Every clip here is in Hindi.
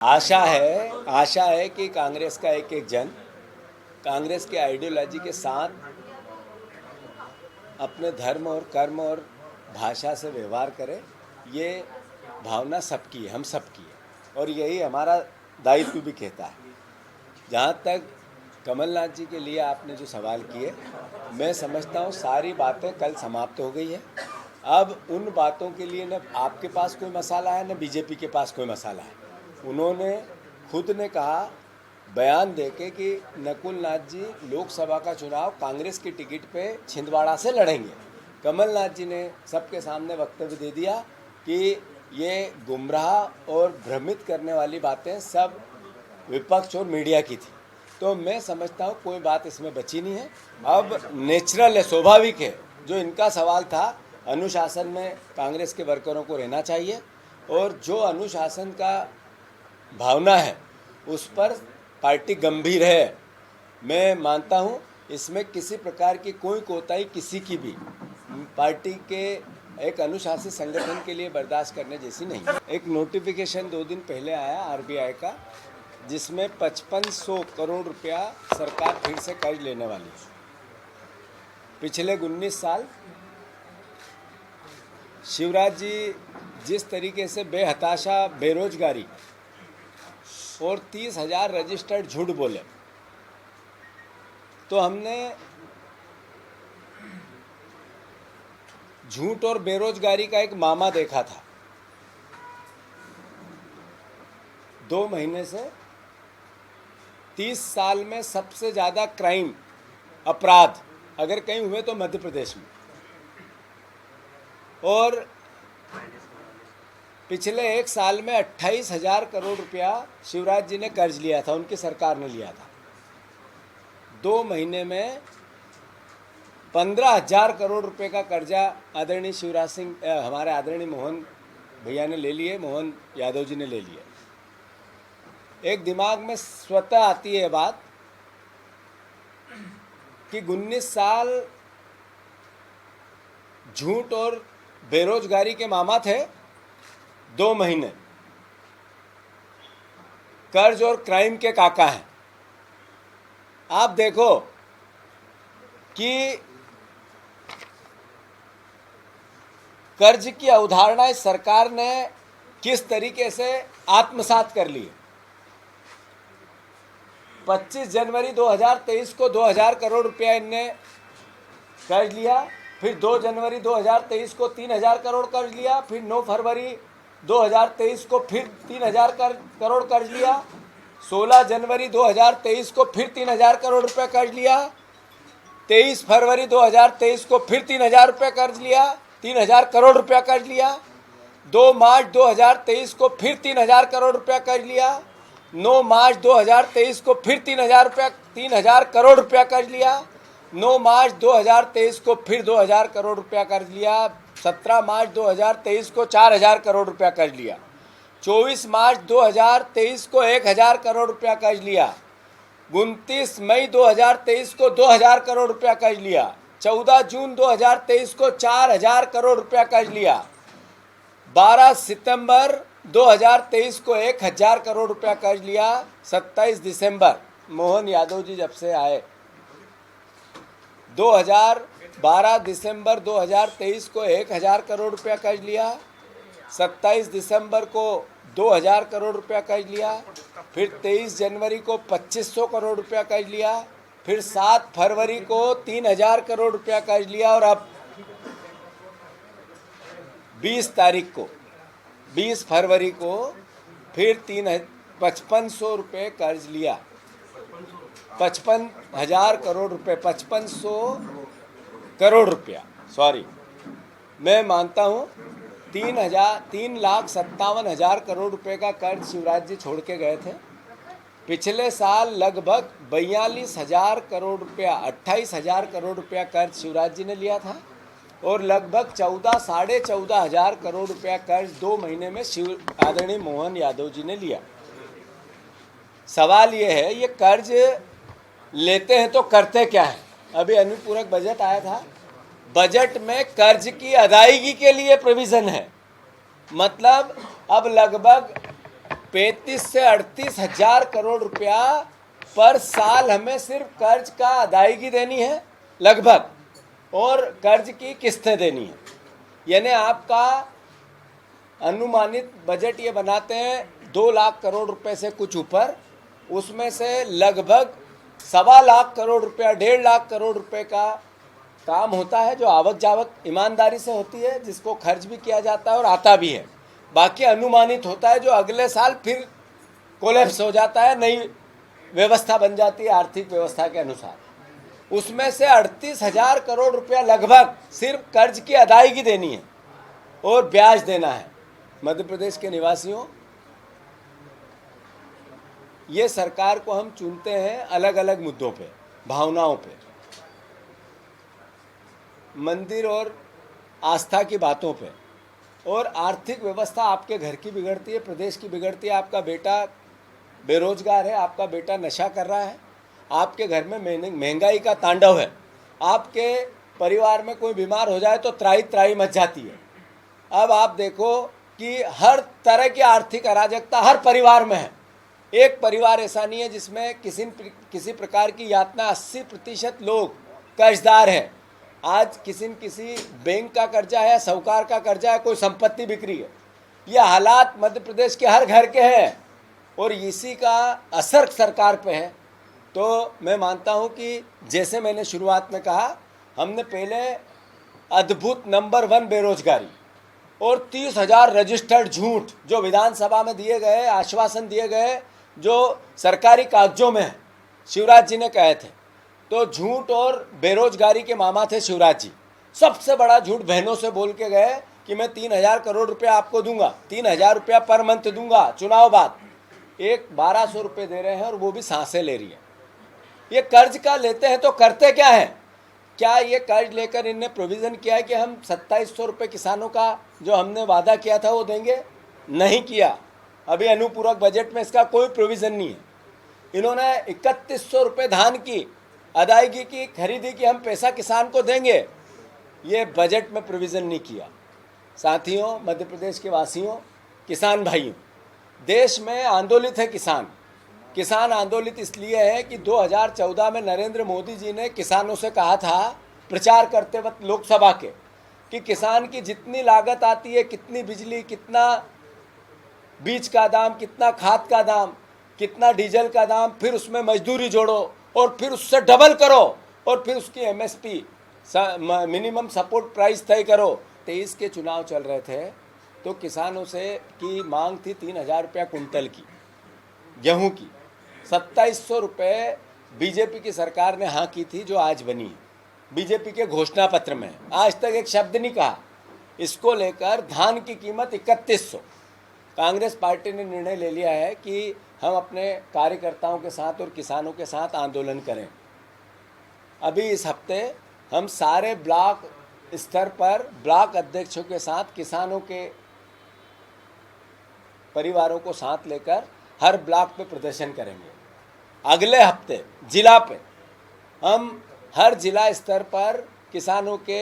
आशा है कि कांग्रेस का एक एक जन कांग्रेस के आइडियोलॉजी के साथ अपने धर्म और कर्म और भाषा से व्यवहार करे। ये भावना सबकी है, हम सबकी है, और यही हमारा दायित्व भी कहता है। जहाँ तक कमलनाथ जी के लिए आपने जो सवाल किए, मैं समझता हूँ सारी बातें कल समाप्त हो गई है। अब उन बातों के लिए न आपके पास कोई मसाला है, न बीजेपी के पास कोई मसाला है। उन्होंने खुद ने कहा बयान देके कि नकुल नाथ जी लोकसभा का चुनाव कांग्रेस की टिकट पे छिंदवाड़ा से लड़ेंगे। कमलनाथ जी ने सबके सामने वक्तव्य दे दिया कि ये गुमराह और भ्रमित करने वाली बातें सब विपक्ष और मीडिया की थी। तो मैं समझता हूँ कोई बात इसमें बची नहीं है। अब नेचुरल है, स्वाभाविक है। जो इनका सवाल था, अनुशासन में कांग्रेस के वर्करों को रहना चाहिए, और जो अनुशासन का भावना है उस पर पार्टी गंभीर है। मैं मानता हूँ इसमें किसी प्रकार की कोई कोताही किसी की भी पार्टी के एक अनुशासित संगठन के लिए बर्दाश्त करने जैसी नहीं है। एक नोटिफिकेशन 2 दिन पहले आया आरबीआई का, जिसमें 5500 करोड़ रुपया सरकार फिर से कर्ज लेने वाली है। पिछले 19 साल शिवराज जी जिस तरीके से बेहताशा बेरोजगारी और 30,000 रजिस्टर्ड झूठ बोले, तो हमने झूठ और बेरोजगारी का एक मामा देखा था। 2 महीने से 30 साल में सबसे ज़्यादा क्राइम अपराध अगर कहीं हुए तो मध्य प्रदेश में। और पिछले 1 साल में 28,000 करोड़ रुपया शिवराज जी ने कर्ज लिया था, उनकी सरकार ने लिया था। 2 महीने में 15,000 करोड़ रुपए का कर्जा आदरणीय शिवराज सिंह हमारे आदरणीय मोहन भैया ने ले लिए, मोहन यादव जी ने ले लिए। एक दिमाग में स्वतः आती है बात कि 19 साल झूठ और बेरोजगारी के मामा थे, 2 महीने कर्ज और क्राइम के काका हैं। आप देखो कि कर्ज की अवधारणा सरकार ने किस तरीके से आत्मसात कर ली। 25 जनवरी 2023 को 2,000 करोड़ रुपया इनने कर्ज लिया, फिर 2 जनवरी 2023 को 3,000 करोड़ कर्ज लिया, फिर 9 फरवरी 2023 को फिर 3,000 करोड़ कर्ज लिया, 16 जनवरी 2023 को फिर 3,000 करोड़ रुपए कर्ज लिया, 23 फरवरी 2023 को फिर 3,000 रुपये कर्ज लिया, 3,000 करोड़ रुपया कर्ज लिया, 2 मार्च 2023 को फिर 3,000 करोड़ रुपया कर्ज लिया, 9 मार्च 2023 को फिर 3,000 करोड़ रुपया कर्ज लिया, 9 मार्च 2023 को फिर 2,000 करोड़ रुपया कर्ज लिया, 17 मार्च 2023 को 4,000 करोड़ रुपया कर्ज लिया, 24 मार्च 2023 को 1,000 करोड़ रुपया कर्ज लिया, 29 मई 2023 को 2,000 करोड़ रुपया कर्ज लिया, 14 जून 2023 को 4,000 करोड़ रुपया कर्ज लिया, 12 सितंबर 2023 को 1,000 करोड़ रुपया कर्ज लिया, 27 दिसंबर मोहन यादव जी जब से आए 12 दिसंबर 2023 को 1,000 करोड़ रुपया कर्ज लिया, 27 दिसंबर को 2,000 करोड़ रुपया कर्ज लिया, फिर 23 जनवरी को 2,500 करोड़ रुपया कर्ज लिया, फिर 7 फरवरी को 3,000 करोड़ रुपया कर्ज लिया, और अब 20 फरवरी को फिर 5,500 रुपये कर्ज लिया। 55,000 करोड़ रुपये, 5,500 करोड़ रुपया, सॉरी, मैं मानता हूँ 3,57,000 करोड़ रुपए का कर्ज शिवराज जी छोड़ के गए थे। पिछले साल लगभग 42,000 करोड़ रुपया, 28,000 करोड़ रुपया कर्ज शिवराज जी ने लिया था, और लगभग 14 साढ़े 14,000 करोड़ रुपया कर्ज 2 महीने में आदरणीय मोहन यादव जी ने लिया। सवाल ये है, ये कर्ज लेते हैं तो करते क्या है? अभी अनुपूरक बजट आया था, बजट में कर्ज की अदायगी के लिए प्रोविज़न है। मतलब अब लगभग 35 से 38 हजार करोड़ रुपया पर साल हमें सिर्फ कर्ज का अदायगी देनी है लगभग, और कर्ज की किस्तें देनी है। यानी आपका अनुमानित बजट ये बनाते हैं 2 लाख करोड़ रुपए से कुछ ऊपर, उसमें से लगभग 1.25 लाख करोड़ रुपया, 1.5 लाख करोड़ रुपए का काम होता है जो आवक जावक ईमानदारी से होती है, जिसको खर्च भी किया जाता है और आता भी है। बाकी अनुमानित होता है जो अगले साल फिर कोलैप्स हो जाता है, नई व्यवस्था बन जाती है आर्थिक व्यवस्था के अनुसार। उसमें से 38 हजार करोड़ रुपया लगभग सिर्फ कर्ज की अदायगी देनी है और ब्याज देना है। मध्य प्रदेश के निवासियों, ये सरकार को हम चुनते हैं अलग अलग मुद्दों पे, भावनाओं पे, मंदिर और आस्था की बातों पे, और आर्थिक व्यवस्था आपके घर की बिगड़ती है, प्रदेश की बिगड़ती है। आपका बेटा बेरोजगार है, आपका बेटा नशा कर रहा है, आपके घर में महंगाई का तांडव है, आपके परिवार में कोई बीमार हो जाए तो त्राही त्राही मच जाती है। अब आप देखो कि हर तरह की आर्थिक अराजकता हर परिवार में है। एक परिवार ऐसा नहीं है जिसमें किसी प्रकार की यातना। 80% लोग कर्जदार हैं। आज किसी बैंक का कर्जा है, साहूकार का कर्जा है, कोई संपत्ति बिक्री है। ये हालात मध्य प्रदेश के हर घर के हैं और इसी का असर सरकार पे है। तो मैं मानता हूँ कि जैसे मैंने शुरुआत में कहा, हमने पहले अद्भुत नंबर 1 बेरोजगारी और 30,000 रजिस्टर्ड झूठ जो विधानसभा में दिए गए, आश्वासन दिए गए, जो सरकारी कागजों में है, शिवराज जी ने कहे थे। तो झूठ और बेरोजगारी के मामा थे शिवराज जी। सबसे बड़ा झूठ बहनों से बोल के गए कि मैं 3,000 करोड़ रुपया आपको दूंगा, 3,000 रुपया पर मंथ दूंगा चुनाव बाद। एक 1,200 रुपये दे रहे हैं और वो भी सांसें ले रही है। ये कर्ज का लेते हैं तो करते क्या है? क्या ये कर्ज लेकर इनने प्रोविज़न किया है कि हम 2,700 रुपये किसानों का जो हमने वादा किया था वो देंगे? नहीं किया। अभी अनुपूरक बजट में इसका कोई प्रोविज़न नहीं है। इन्होंने 3,100 रुपये धान की अदायगी की, खरीदी की, हम पैसा किसान को देंगे, ये बजट में प्रोविज़न नहीं किया। साथियों, मध्य प्रदेश के वासियों, किसान भाइयों, देश में आंदोलित है किसान। किसान आंदोलित इसलिए है कि 2014 में नरेंद्र मोदी जी ने किसानों से कहा था, प्रचार करते वक्त लोकसभा के, कि किसान की जितनी लागत आती है, कितनी बिजली, कितना बीज का दाम, कितना खाद का दाम, कितना डीजल का दाम, फिर उसमें मजदूरी जोड़ो और फिर उससे डबल करो और फिर उसकी एमएसपी मिनिमम सपोर्ट प्राइस तय करो। 23 के चुनाव चल रहे थे तो किसानों से की मांग थी 3,000 रुपया कुंटल की गेहूं की। 2,700 रुपये बीजेपी की सरकार ने हाँ की थी, जो आज बनी है, बीजेपी के घोषणा पत्र में। आज तक एक शब्द नहीं कहा इसको लेकर। धान की कीमत 3,100। कांग्रेस पार्टी ने निर्णय ले लिया है कि हम अपने कार्यकर्ताओं के साथ और किसानों के साथ आंदोलन करें। अभी इस हफ्ते हम सारे ब्लॉक स्तर पर ब्लॉक अध्यक्षों के साथ किसानों के परिवारों को साथ लेकर हर ब्लॉक पे प्रदर्शन करेंगे। अगले हफ्ते जिला पे हम हर जिला स्तर पर किसानों के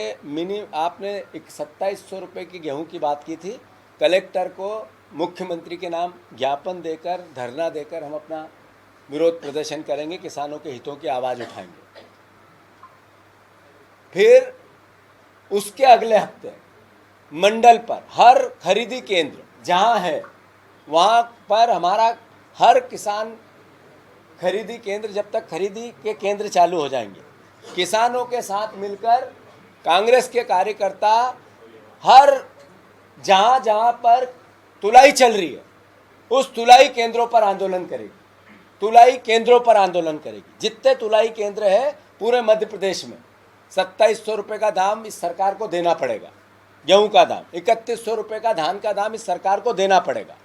आपने 2,700 रुपये की गेहूं की बात की थी, कलेक्टर को मुख्यमंत्री के नाम ज्ञापन देकर, धरना देकर हम अपना विरोध प्रदर्शन करेंगे, किसानों के हितों की आवाज़ उठाएंगे। फिर उसके अगले हफ्ते मंडल पर हर खरीदी केंद्र जहां है वहां पर हमारा हर किसान खरीदी केंद्र, जब तक खरीदी के केंद्र चालू हो जाएंगे, किसानों के साथ मिलकर कांग्रेस के कार्यकर्ता हर जहां जहां पर तुलाई चल रही है उस तुलाई केंद्रों पर आंदोलन करेगी। तुलाई केंद्रों पर आंदोलन करेगी। जितने तुलाई केंद्र है पूरे मध्य प्रदेश में 2,700 रुपये का दाम इस सरकार को देना पड़ेगा। गेहूं का दाम 3,100 रुपये का, धान का दाम इस सरकार को देना पड़ेगा।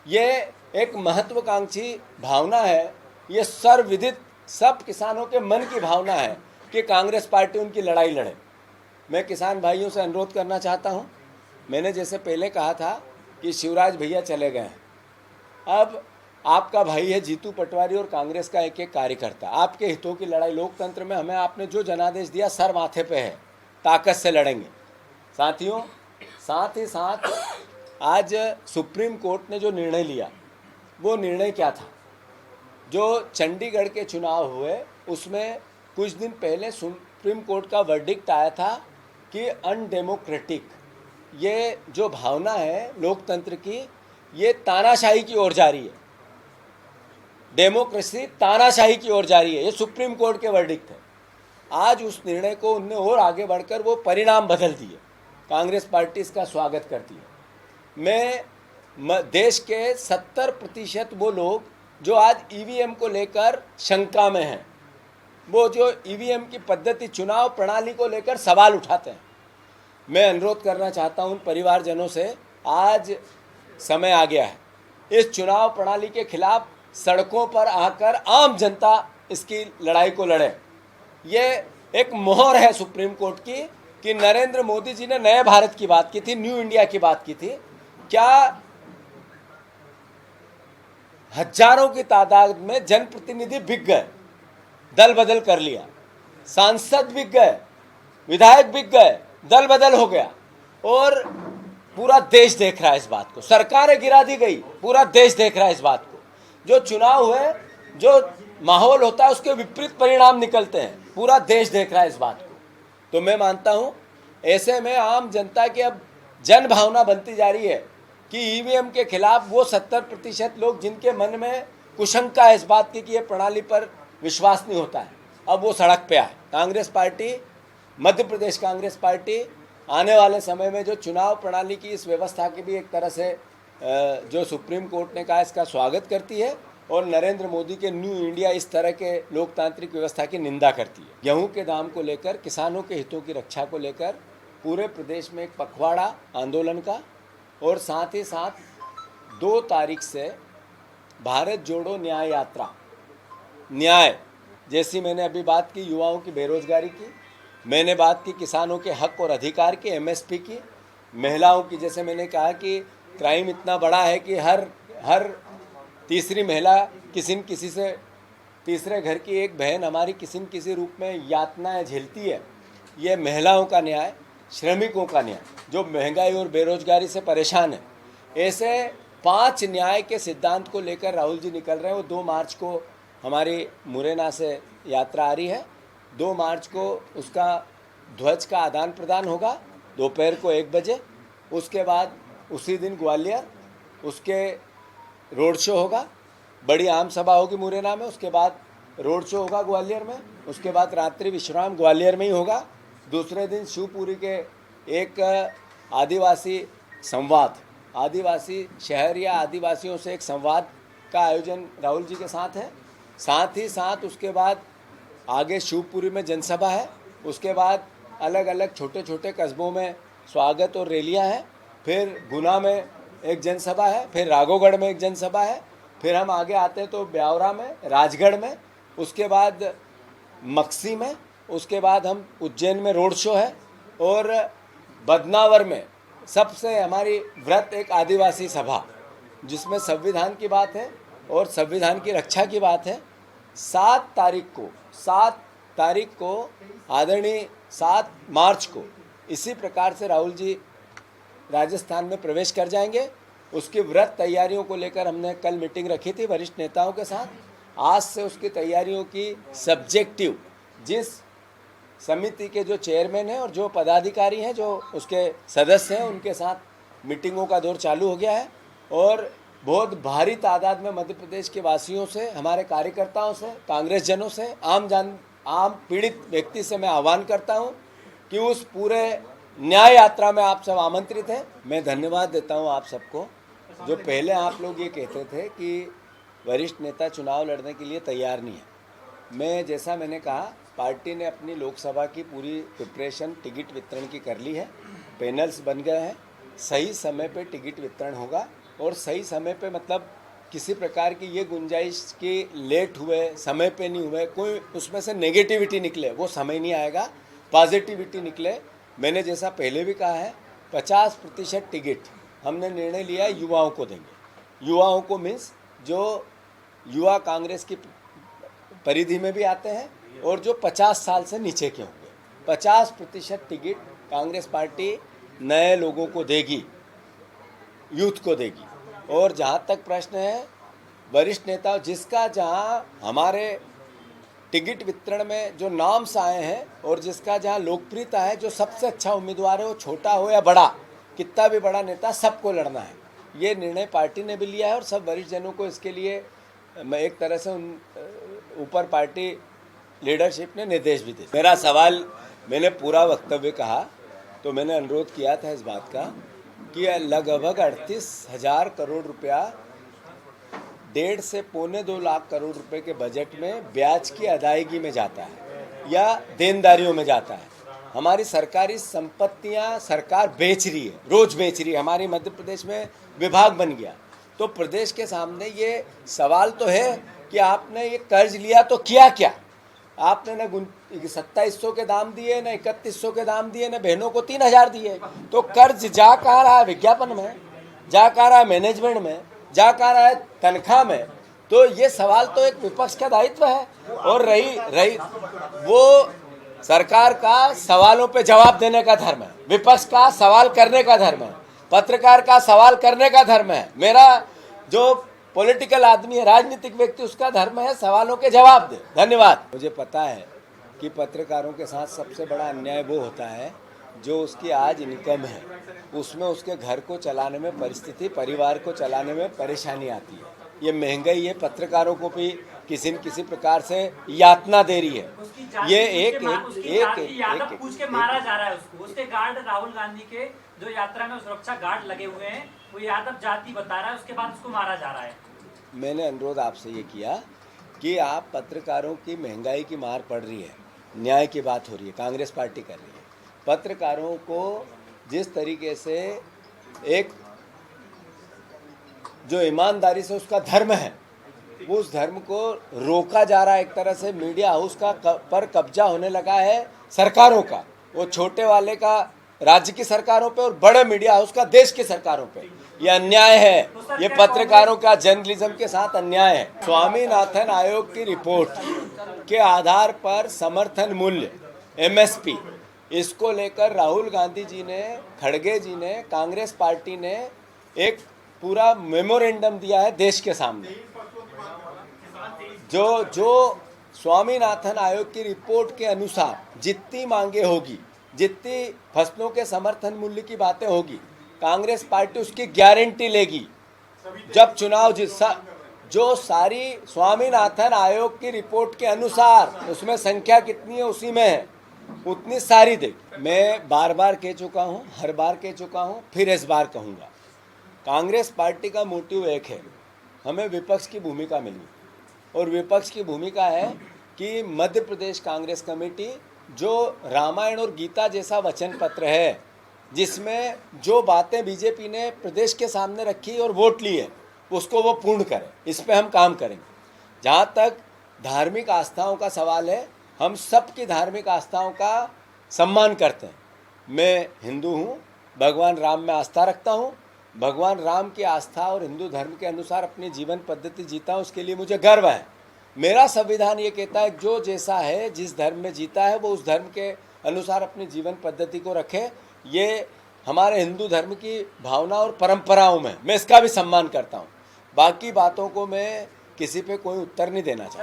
ये एक महत्वाकांक्षी भावना है। ये सर्वविदित सब किसानों के मन की भावना है कि कांग्रेस पार्टी उनकी लड़ाई लड़े। मैं किसान भाइयों से अनुरोध करना चाहता हूं, मैंने जैसे पहले कहा था कि शिवराज भैया चले गए हैं, अब आपका भाई है जीतू पटवारी और कांग्रेस का एक एक कार्यकर्ता। आपके हितों की लड़ाई लोकतंत्र में हमें आपने जो जनादेश दिया सर माथे पे है, ताकत से लड़ेंगे। साथियों, साथ ही साथ आज सुप्रीम कोर्ट ने जो निर्णय लिया वो निर्णय क्या था। जो चंडीगढ़ के चुनाव हुए उसमें कुछ दिन पहले सुप्रीम कोर्ट का वर्डिक्ट आया था कि अनडेमोक्रेटिक, ये जो भावना है लोकतंत्र की, ये तानाशाही की ओर जा रही है, डेमोक्रेसी तानाशाही की ओर जा रही है। ये सुप्रीम कोर्ट के वर्डिक्ट है। आज उस निर्णय को उनने और आगे बढ़कर वो परिणाम बदल दिए। कांग्रेस पार्टी इसका स्वागत करती है। मैं देश के 70% वो लोग जो आज ईवीएम को लेकर शंका में हैं, वो जो ईवीएम की पद्धति, चुनाव प्रणाली को लेकर सवाल उठाते हैं, मैं अनुरोध करना चाहता हूं उन परिवारजनों से, आज समय आ गया है इस चुनाव प्रणाली के खिलाफ सड़कों पर आकर आम जनता इसकी लड़ाई को लड़े। ये एक मोहर है सुप्रीम कोर्ट की कि नरेंद्र मोदी जी ने नए भारत की बात की थी, न्यू इंडिया की बात की थी। क्या हजारों की तादाद में जनप्रतिनिधि बिक गए, दल बदल कर लिया, सांसद बिक गए, विधायक बिक गए, दल बदल हो गया, और पूरा देश देख रहा है इस बात को। सरकारें गिरा दी गई, पूरा देश देख रहा है इस बात को। जो चुनाव हुए, जो माहौल होता है उसके विपरीत परिणाम निकलते हैं, पूरा देश देख रहा है इस बात को। तो मैं मानता हूं ऐसे में आम जनता की अब जन भावना बनती जा रही है कि ईवीएम के खिलाफ वो 70% लोग जिनके मन में कुशंका है इस बात की कि ये प्रणाली पर विश्वास नहीं होता है, अब वो सड़क पे आए। कांग्रेस पार्टी, मध्य प्रदेश कांग्रेस पार्टी आने वाले समय में जो चुनाव प्रणाली की इस व्यवस्था की भी एक तरह से जो सुप्रीम कोर्ट ने कहा, इसका स्वागत करती है और नरेंद्र मोदी के न्यू इंडिया इस तरह के लोकतांत्रिक व्यवस्था की निंदा करती है। गेहूं के दाम को लेकर, किसानों के हितों की रक्षा को लेकर पूरे प्रदेश में एक पखवाड़ा आंदोलन का, और साथ ही साथ 2 तारीख से भारत जोड़ो न्याय यात्रा, न्याय जैसी मैंने अभी बात की युवाओं की बेरोजगारी की, मैंने बात की किसानों के हक और अधिकार की, एमएसपी की, महिलाओं की, जैसे मैंने कहा कि क्राइम इतना बड़ा है कि हर तीसरी महिला किसी न किसी से, तीसरे घर की एक बहन हमारी किसी न किसी रूप में यातनाएं झेलती है। ये महिलाओं का न्याय, श्रमिकों का न्याय, जो महंगाई और बेरोजगारी से परेशान है, ऐसे 5 न्याय के सिद्धांत को लेकर राहुल जी निकल रहे हैं। वो 2 मार्च को हमारी मुरैना से यात्रा आ रही है। 2 मार्च को उसका ध्वज का आदान प्रदान होगा दोपहर को 1 बजे। उसके बाद उसी दिन ग्वालियर, उसके रोड शो होगा, बड़ी आम सभा होगी मुरैना में, उसके बाद रोड शो होगा ग्वालियर में, उसके बाद रात्रि विश्राम ग्वालियर में ही होगा। दूसरे दिन शिवपुरी के एक आदिवासी संवाद, आदिवासी शहर या आदिवासियों से एक संवाद का आयोजन राहुल जी के साथ है। साथ ही साथ उसके बाद आगे शिवपुरी में जनसभा है, उसके बाद अलग अलग छोटे छोटे कस्बों में स्वागत और रैलियां हैं, फिर गुना में एक जनसभा है, फिर राघोगढ़ में एक जनसभा है, फिर हम आगे आते हैं तो ब्यावरा में, राजगढ़ में, उसके बाद मक्सी में, उसके बाद हम उज्जैन में रोड शो है, और बदनावर में सबसे हमारी व्रत एक आदिवासी सभा जिसमें संविधान की बात है और संविधान की रक्षा की बात है। 7 तारीख को आदरणीय 7 मार्च को इसी प्रकार से राहुल जी राजस्थान में प्रवेश कर जाएंगे। उसकी व्रत तैयारियों को लेकर हमने कल मीटिंग रखी थी वरिष्ठ नेताओं के साथ। आज से उसकी तैयारियों की सब्जेक्टिव, जिस समिति के जो चेयरमैन हैं और जो पदाधिकारी हैं, जो उसके सदस्य हैं, उनके साथ मीटिंगों का दौर चालू हो गया है। और बहुत भारी तादाद में मध्य प्रदेश के वासियों से, हमारे कार्यकर्ताओं से, कांग्रेस जनों से, आम पीड़ित व्यक्ति से मैं आह्वान करता हूं कि उस पूरे न्याय यात्रा में आप सब आमंत्रित हैं। मैं धन्यवाद देता हूं आप सबको। जो पहले आप लोग ये कहते थे कि वरिष्ठ नेता चुनाव लड़ने के लिए तैयार नहीं है, जैसा मैंने कहा, पार्टी ने अपनी लोकसभा की पूरी प्रिपरेशन टिकट वितरण की कर ली है, पैनल्स बन गए हैं, सही समय पे टिकट वितरण होगा। और सही समय पे मतलब किसी प्रकार की ये गुंजाइश कि लेट हुए, समय पे नहीं हुए, कोई उसमें से नेगेटिविटी निकले, वो समय नहीं आएगा, पॉजिटिविटी निकले। मैंने जैसा पहले भी कहा है, 50% टिकट हमने निर्णय लिया है युवाओं को देंगे। युवाओं को मीन्स जो युवा कांग्रेस की परिधि में भी आते हैं और जो 50 साल से नीचे के होंगे। 50% टिकट कांग्रेस पार्टी नए लोगों को देगी, यूथ को देगी। और जहाँ तक प्रश्न है वरिष्ठ नेता जिसका जहाँ हमारे टिकट वितरण में जो नाम्स आए हैं और जिसका जहाँ लोकप्रियता है, जो सबसे अच्छा उम्मीदवार है, वो छोटा हो या बड़ा, कितना भी बड़ा नेता, सबको लड़ना है। ये निर्णय पार्टी ने भी लिया है और सब वरिष्ठ जनों को इसके लिए मैं एक तरह से ऊपर पार्टी लीडरशिप ने निर्देश भी दिए। मेरा सवाल, मैंने पूरा वक्तव्य कहा तो मैंने अनुरोध किया था इस बात का कि लगभग 38,000 करोड़ रुपया 1.5 से 2.25 लाख करोड़ रुपए के बजट में ब्याज की अदायगी में जाता है या देनदारियों में जाता है। हमारी सरकारी संपत्तियां सरकार बेच रही है, रोज बेच रही है। हमारी मध्य प्रदेश में विभाग बन गया, तो प्रदेश के सामने ये सवाल तो है कि आपने ये कर्ज लिया तो किया क्या? आपने न 2700 के दाम दिए, न 3100 के दाम दिए, न बहनों को 3000 दिए। तो कर्ज जा कहाँ रहा है? विज्ञापन में जा कहाँ रहा है? मैनेजमेंट में जा कहाँ रहा है? तनख्वाह में। तो ये सवाल तो एक विपक्ष का दायित्व है। और रही वो सरकार का सवालों पे जवाब देने का धर्म है, विपक्ष का सवाल करने का धर्म है, पत्रकार का सवाल करने का धर्म है। मेरा जो पॉलिटिकल आदमी है, राजनीतिक व्यक्ति, उसका धर्म है सवालों के जवाब दे। धन्यवाद। मुझे पता है कि पत्रकारों के साथ सबसे बड़ा अन्याय वो होता है जो उसकी आज इनकम है, उसमें उसके घर को चलाने में परिस्थिति, परिवार को चलाने में परेशानी आती है। ये महंगाई है, पत्रकारों को भी किसी न किसी प्रकार से यातना दे रही है। ये एक पूछ के मारा जा रहा है उसको। उसके गार्ड राहुल गांधी के जो यात्रा में सुरक्षा गार्ड लगे हुए हैं, वो यादव जाति बता रहा है, उसके बाद उसको मारा जा रहा है। मैंने अनुरोध आपसे ये किया कि आप पत्रकारों की महंगाई की मार पड़ रही है, न्याय की बात हो रही है, कांग्रेस पार्टी कर रही है। पत्रकारों को जिस तरीके से एक जो ईमानदारी से उसका धर्म है, वो उस धर्म को रोका जा रहा है। एक तरह से मीडिया हाउस का पर कब्जा होने लगा है सरकारों का, वो छोटे वाले का राज्य की सरकारों पे और बड़े मीडिया हाउस का देश की सरकारों पे। ये अन्याय है, ये पत्रकारों का जर्नलिज्म के साथ अन्याय है। स्वामीनाथन आयोग की रिपोर्ट के आधार पर समर्थन मूल्य MSP, इसको लेकर राहुल गांधी जी ने, खड़गे जी ने, कांग्रेस पार्टी ने एक पूरा मेमोरेंडम दिया है देश के सामने। जो स्वामीनाथन आयोग की रिपोर्ट के अनुसार जितनी मांगे होगी, जितनी फसलों के समर्थन मूल्य की बातें होगी, कांग्रेस पार्टी उसकी गारंटी लेगी। जब चुनाव जो सारी स्वामीनाथन आयोग की रिपोर्ट के अनुसार, उसमें संख्या कितनी है उसी में है, उतनी सारी देगी। मैं बार बार कह चुका हूँ, हर बार कह चुका हूँ, फिर इस बार कहूँगा, कांग्रेस पार्टी का मोटिव एक है, हमें विपक्ष की भूमिका मिली। और विपक्ष की भूमिका है कि मध्य प्रदेश कांग्रेस कमेटी जो रामायण और गीता जैसा वचन पत्र है, जिसमें जो बातें बीजेपी ने प्रदेश के सामने रखी और वोट लिए, उसको वो पूर्ण करे। इस पे हम काम करेंगे। जहाँ तक धार्मिक आस्थाओं का सवाल है, हम सबकी धार्मिक आस्थाओं का सम्मान करते हैं। मैं हिंदू हूँ, भगवान राम में आस्था रखता हूँ, भगवान राम की आस्था और हिंदू धर्म के अनुसार अपनी जीवन पद्धति जीता हूँ, उसके लिए मुझे गर्व है। मेरा संविधान ये कहता है जो जैसा है, जिस धर्म में जीता है, वो उस धर्म के अनुसार अपनी जीवन पद्धति को रखे। ये हमारे हिंदू धर्म की भावना और परंपराओं में मैं इसका भी सम्मान करता हूँ। बाकी बातों को मैं किसी पे कोई उत्तर नहीं देना चाहता।